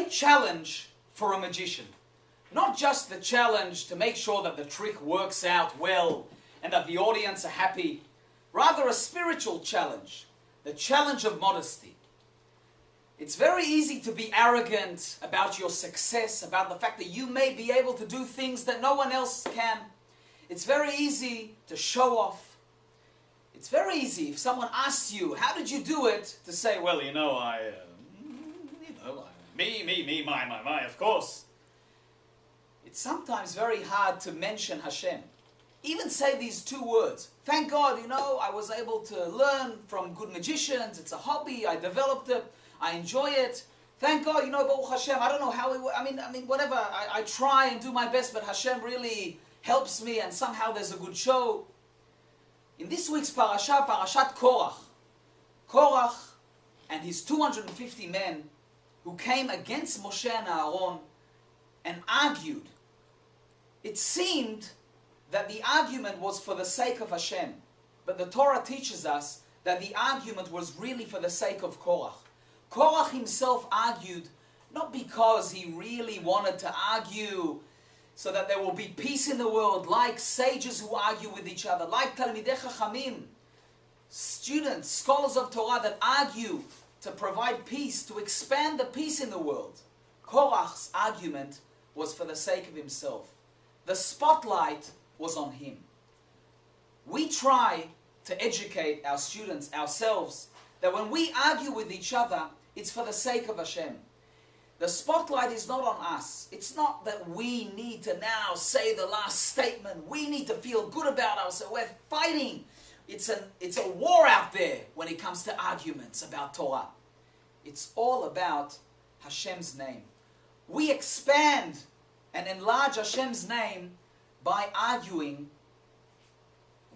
great challenge for a magician. Not just the challenge to make sure that the trick works out well and that the audience are happy, rather a spiritual challenge, the challenge of modesty. It's very easy to be arrogant about your success, about the fact that you may be able to do things that no one else can. It's very easy to show off. It's very easy if someone asks you, how did you do it? To say, well, my, of course. It's sometimes very hard to mention Hashem. Even say these two words. Thank God, I was able to learn from good magicians. It's a hobby. I developed it. I enjoy it. Thank God, Baruch Hashem. I don't know how it. Whatever. I try and do my best, but Hashem really helps me, and somehow there's a good show. In this week's parasha, Parashat Korach, Korach and his 250 men who came against Moshe and Aaron and argued. It seemed that the argument was for the sake of Hashem, but the Torah teaches us that the argument was really for the sake of Korach. Korach himself argued not because he really wanted to argue so that there will be peace in the world, like sages who argue with each other, like Talmidei Chachamim, students, scholars of Torah that argue to provide peace, to expand the peace in the world. Korach's argument was for the sake of himself. The spotlight was on him. We try to educate our students, ourselves, that when we argue with each other, it's for the sake of Hashem. The spotlight is not on us. It's not that we need to now say the last statement. We need to feel good about ourselves. We're fighting. It's a war out there when it comes to arguments about Torah. It's all about Hashem's name. We expand and enlarge Hashem's name by arguing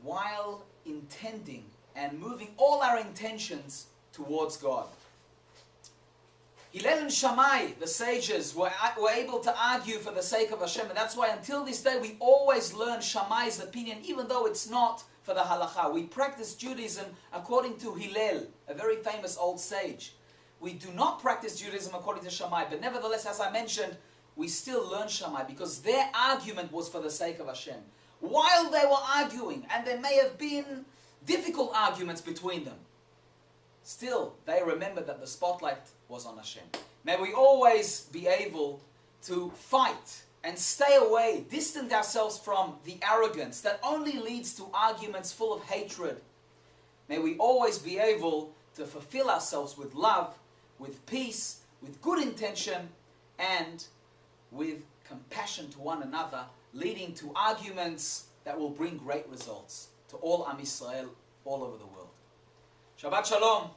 while intending and moving all our intentions towards God. Hillel and Shammai, the sages, were able to argue for the sake of Hashem, and that's why until this day we always learn Shammai's opinion, even though it's not for the halakha. We practice Judaism according to Hillel, a very famous old sage. We do not practice Judaism according to Shammai, but nevertheless, as I mentioned, we still learn Shammai because their argument was for the sake of Hashem. While they were arguing, and there may have been difficult arguments between them, still, they remembered that the spotlight was on Hashem. May we always be able to fight and stay away, distance ourselves from the arrogance that only leads to arguments full of hatred. May we always be able to fulfill ourselves with love, with peace, with good intention, and with compassion to one another, leading to arguments that will bring great results to all Am Yisrael all over the world. Shabbat Shalom.